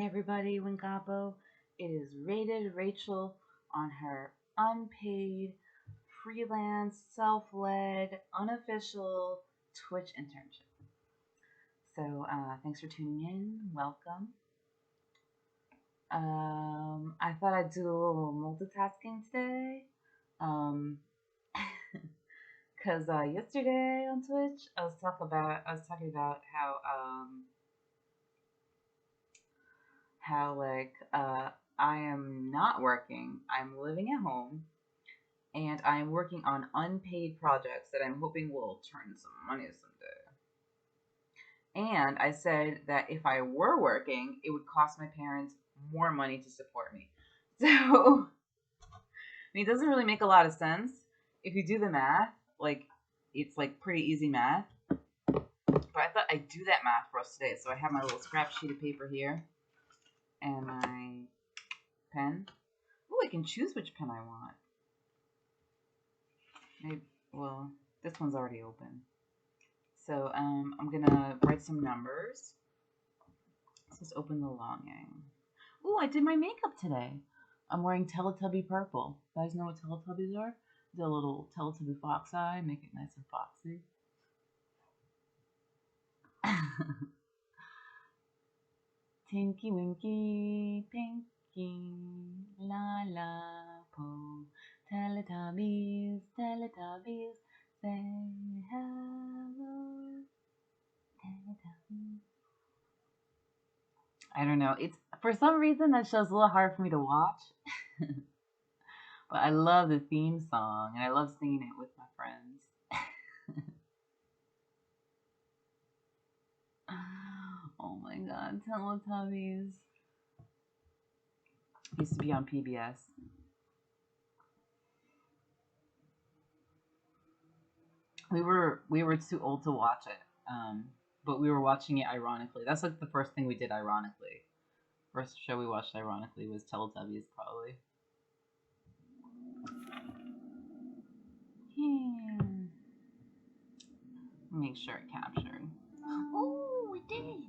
everybody, Winkapo. It is Rated Rachel on her unpaid, freelance, self-led, unofficial Twitch internship. So thanks for tuning in. Welcome. I thought I'd do a little multitasking today. Cause yesterday on Twitch I was talking about how I am not working. I'm living at home and I'm working on unpaid projects that I'm hoping will turn some money someday. And I said that if I were working, it would cost my parents more money to support me. So it doesn't really make a lot of sense if you do the math. It's pretty easy math. But I thought I'd do that math for us today. So I have my little scrap sheet of paper here and my pen. Oh, I can choose which pen I want. Well, this one's already open. So I'm gonna write some numbers. Let's just open the Longing. Oh, I did my makeup today. I'm wearing Teletubby purple. You guys know what Teletubbies are? The little Teletubby fox eye, make it nice and foxy. Tinky Winky Pinky La La Po. Teletubbies, Teletubbies, say hello. Teletubbies. I don't know. It's for some reason that show's a little hard for me to watch. But I love the theme song and I love singing it with my friends. Oh my god, Teletubbies. Used to be on PBS. We were too old to watch it, but we were watching it ironically. That's like the first thing we did ironically. First show we watched ironically was Teletubbies, probably. Make sure it captured. Oh, it did.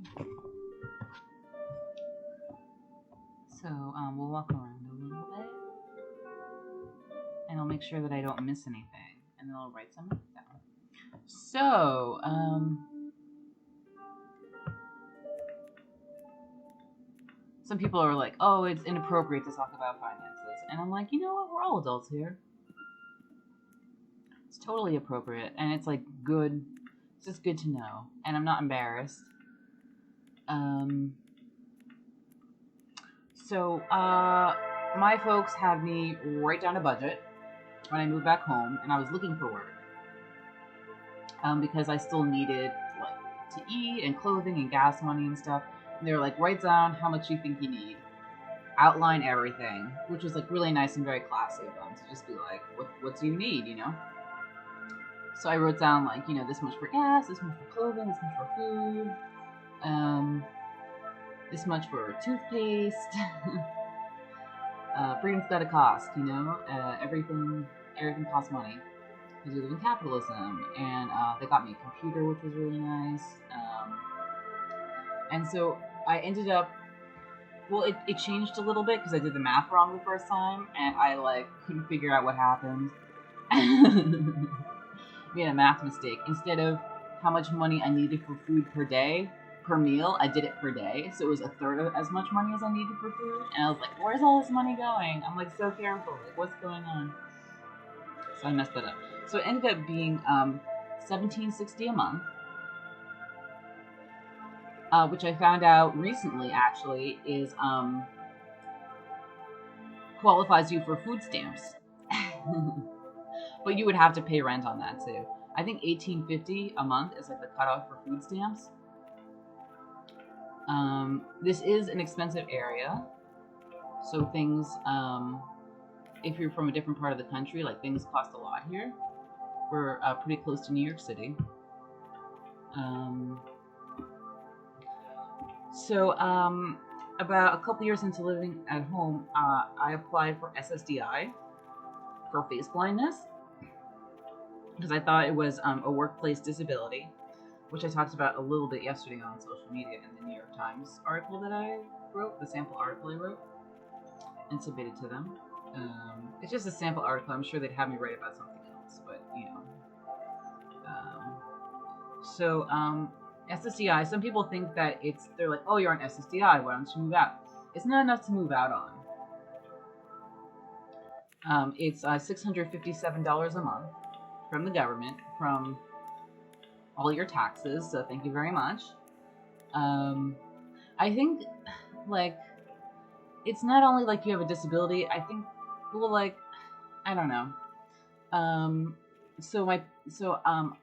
So we'll walk around a little bit, and I'll make sure that I don't miss anything, and then I'll write something down. So some people are like, "Oh, it's inappropriate to talk about finances," and I'm like, you know what? We're all adults here. It's totally appropriate, and it's like good. It's just good to know, and I'm not embarrassed. So my folks had me write down a budget when I moved back home, and I was looking for work because I still needed to eat and clothing and gas money and stuff. And they were like, write down how much you think you need, outline everything, which was really nice and very classy of them to just be like, what do you need, So I wrote down this much for gas, this much for clothing, this much for food, this much for toothpaste. Freedom's got a cost, everything costs money because we live in capitalism. And they got me a computer, which was really nice. And so I ended up, it changed a little bit because I did the math wrong the first time, and I couldn't figure out what happened. Made a math mistake. Instead of how much money I needed for food per day, per meal, I did it per day. So it was a third of as much money as I needed for food. And I was like, where's all this money going? I'm so careful. What's going on? So I messed that up. So it ended up being $17.60 a month. Which I found out recently actually is qualifies you for food stamps. But you would have to pay rent on that too. I think $18.50 a month is the cutoff for food stamps. This is an expensive area, so things, if you're from a different part of the country, things cost a lot here. We're pretty close to New York City. So about a couple years into living at home, I applied for SSDI for face blindness because I thought it was a workplace disability. which I talked about a little bit yesterday on social media in the New York Times article that I wrote, the sample article I wrote and submitted to them. It's just a sample article. I'm sure they'd have me write about something else, but you know. SSDI. Some people think that they're like, oh, you're on SSDI. Why don't you move out? It's not enough to move out on. It's $657 a month from the government, from all your taxes. So thank you very much. I think, like, it's not only like you have a disability. I think, well, like, I don't know.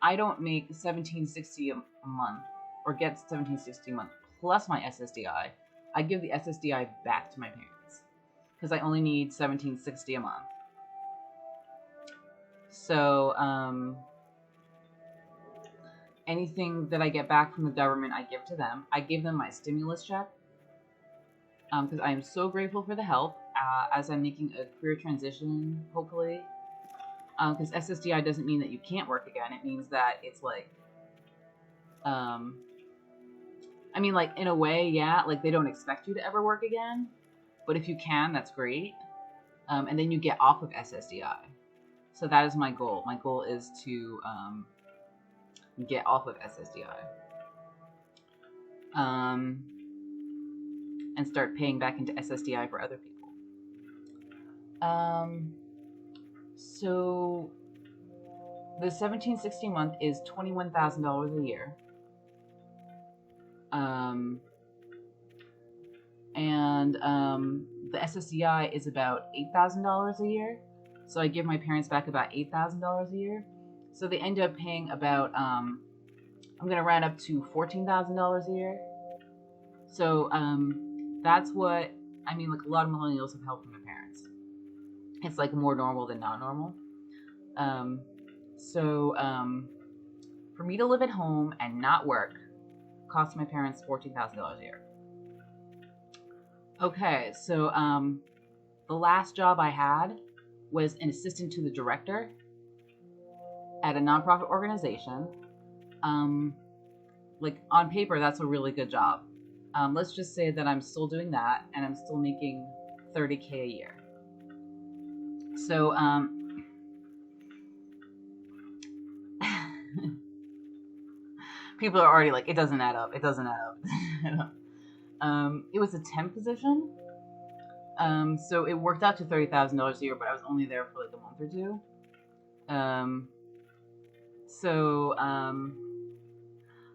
I don't make $1760 a month, or get $1760 a month plus my SSDI. I give the SSDI back to my parents because I only need $1760 a month. So anything that I get back from the government, I give to them. I give them my stimulus check because I am so grateful for the help as I'm making a career transition, hopefully. Because SSDI doesn't mean that you can't work again. It means that it's like, I mean, like, in a way, yeah, like, they don't expect you to ever work again. But if you can, that's great. And then you get off of SSDI. So that is my goal. My goal is to get off of SSDI. And start paying back into SSDI for other people. So the $1760 a month is $21,000 a year. The SSDI is about $8,000 a year. So I give my parents back about $8,000 a year. So they end up paying about, I'm going to round up to $14,000 a year. So that's what, I mean, like, a lot of millennials have help from their parents. It's like more normal than not normal. For me to live at home and not work cost my parents $14,000 a year. Okay, so the last job I had was an assistant to the director at a nonprofit organization. Like, on paper, that's a really good job. Let's just say that I'm still doing that and I'm still making $30K a year. So, people are already like, it doesn't add up. It doesn't add up. It was a temp position. So it worked out to $30,000 a year, but I was only there for like a month or two.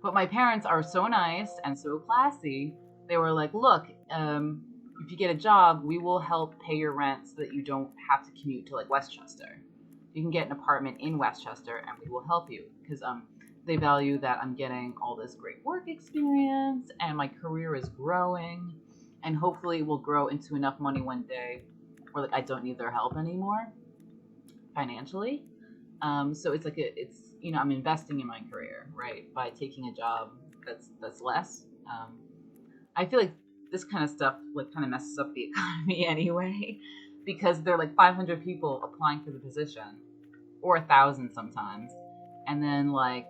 But my parents are so nice and so classy. They were like, look, if you get a job, we will help pay your rent so that you don't have to commute to like Westchester. You can get an apartment in Westchester and we will help you, because they value that I'm getting all this great work experience and my career is growing, and hopefully it will grow into enough money one day where like I don't need their help anymore financially. So it's like I'm investing in my career, right, by taking a job that's less. I feel like this kind of stuff like kind of messes up the economy anyway, because there are like 500 people applying for the position, or 1,000 sometimes, and then like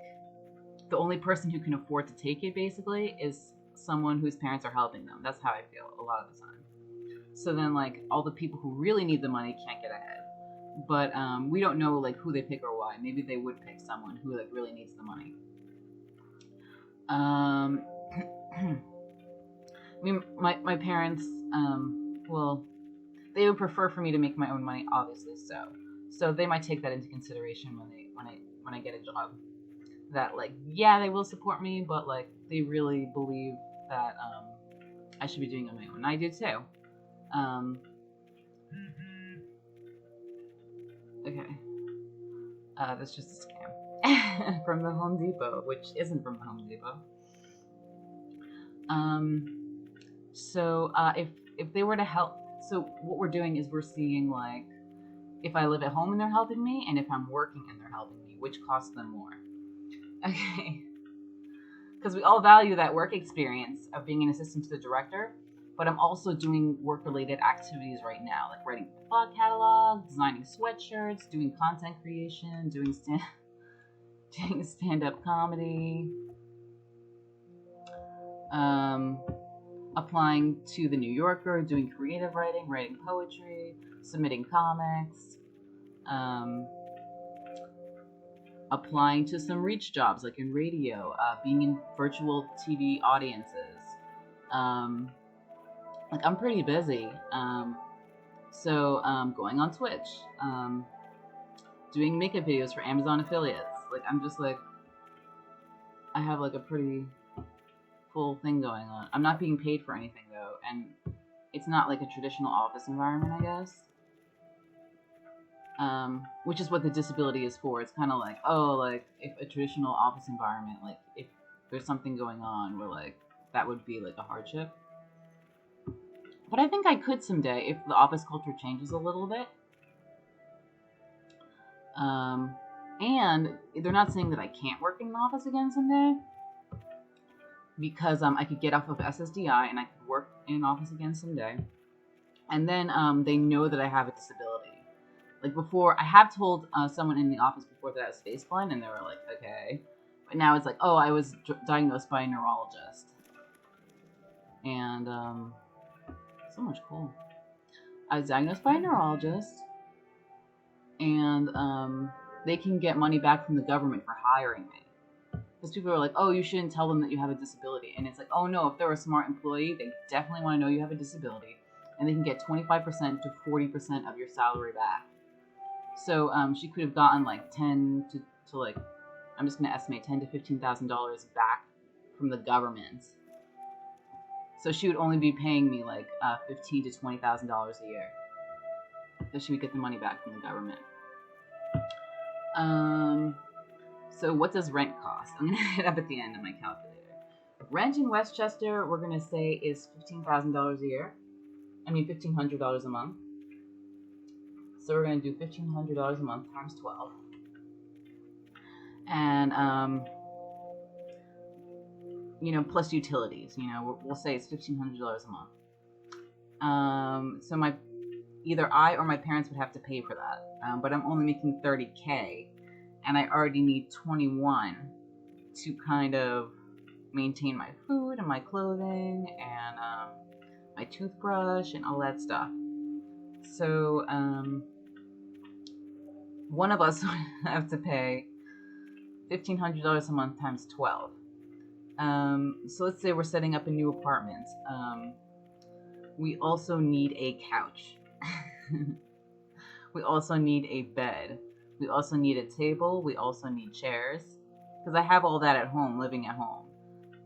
the only person who can afford to take it basically is someone whose parents are helping them. That's how I feel a lot of the time. So then like all the people who really need the money can't get ahead. But we don't know like who they pick or why. Maybe they would pick someone who like really needs the money. I mean, my parents, well, they would prefer for me to make my own money, obviously. So they might take that into consideration when I get a job. That like, yeah, they will support me, but like they really believe that I should be doing it on my own. And I do too. Okay. That's just a scam from the Home Depot, which isn't from the Home Depot. So if they were to help, so what we're doing is we're seeing like if I live at home and they're helping me, and if I'm working and they're helping me, which costs them more. Okay. Because we all value that work experience of being an assistant to the director, but I'm also doing work-related activities right now, like writing the blog catalog, designing sweatshirts, doing content creation, doing stand-up comedy, Applying to the New Yorker, doing creative writing, writing poetry, submitting comics, applying to some reach jobs like in radio, being in virtual TV audiences. Like I'm pretty busy. So going on Twitch, doing makeup videos for Amazon affiliates. Like I'm just like, I have like a pretty full thing going on. I'm not being paid for anything though, and it's not like a traditional office environment, I guess. Which is what the disability is for. It's kind of like, oh, like if a traditional office environment, like if there's something going on where like that would be like a hardship. But I think I could someday if the office culture changes a little bit. And they're not saying that I can't work in the office again someday, because I could get off of SSDI and I could work in an office again someday. And then they know that I have a disability. Like before, I have told someone in the office before that I was face blind, and they were like, okay. But now it's like, oh, I was diagnosed by a neurologist. And so much cool. I was diagnosed by a neurologist, and they can get money back from the government for hiring me. Because people are like, oh, you shouldn't tell them that you have a disability. And it's like, oh no, if they're a smart employee, they definitely want to know you have a disability. And they can get 25% to 40% of your salary back. So she could have gotten like 10 to like, I'm just going to estimate $10,000 to $15,000 back from the government. So she would only be paying me like $15,000 to $20,000 a year. So she would get the money back from the government. So what does rent cost? I'm going to hit up at the end of my calculator. Rent in Westchester, we're going to say, is $15,000 a year. I mean, $1,500 a month. So we're going to do $1,500 a month times 12. And, you know, plus utilities. You know, we'll say it's $1,500 a month. So either I or my parents would have to pay for that. But I'm only making $30K. And I already need 21 to kind of maintain my food and my clothing and my toothbrush and all that stuff. So one of us would have to pay $1,500 a month times 12. So let's say we're setting up a new apartment. We also need a couch. We also need a bed. We also need a table. We also need chairs. Because I have all that at home, living at home.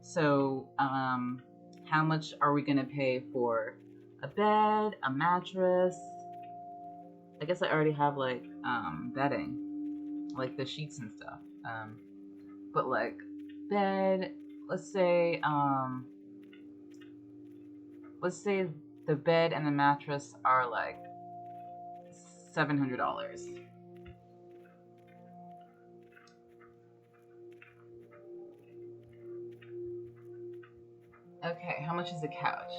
So, how much are we going to pay for a bed, a mattress? I guess I already have, like, bedding. Like the sheets and stuff. But, like, bed, let's say the bed and the mattress are, like, $700. Okay, how much is a couch?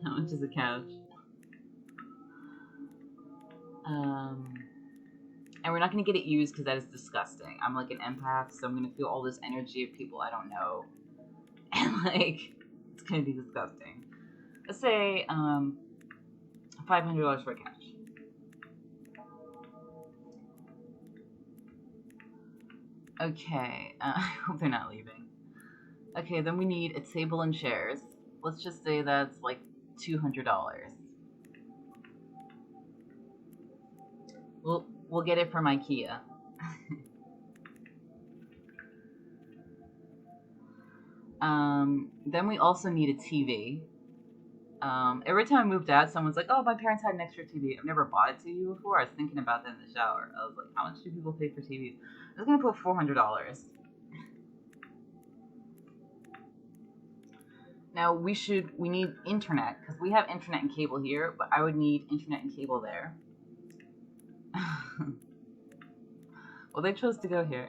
How much is a couch? And we're not going to get it used because that is disgusting. I'm like an empath, so I'm going to feel all this energy of people I don't know. And like, it's going to be disgusting. Let's say $500 for a couch. Okay, I hope they're not leaving. Okay, then we need a table and chairs. Let's just say that's like $200. We'll get it from IKEA. Then we also need a TV. Every time I moved out, someone's like, oh, my parents had an extra TV. I've never bought a TV before. I was thinking about that in the shower. I was like, how much do people pay for TVs? I was going to put $400. Now, we need internet, because we have internet and cable here, but I would need internet and cable there. Well, they chose to go here.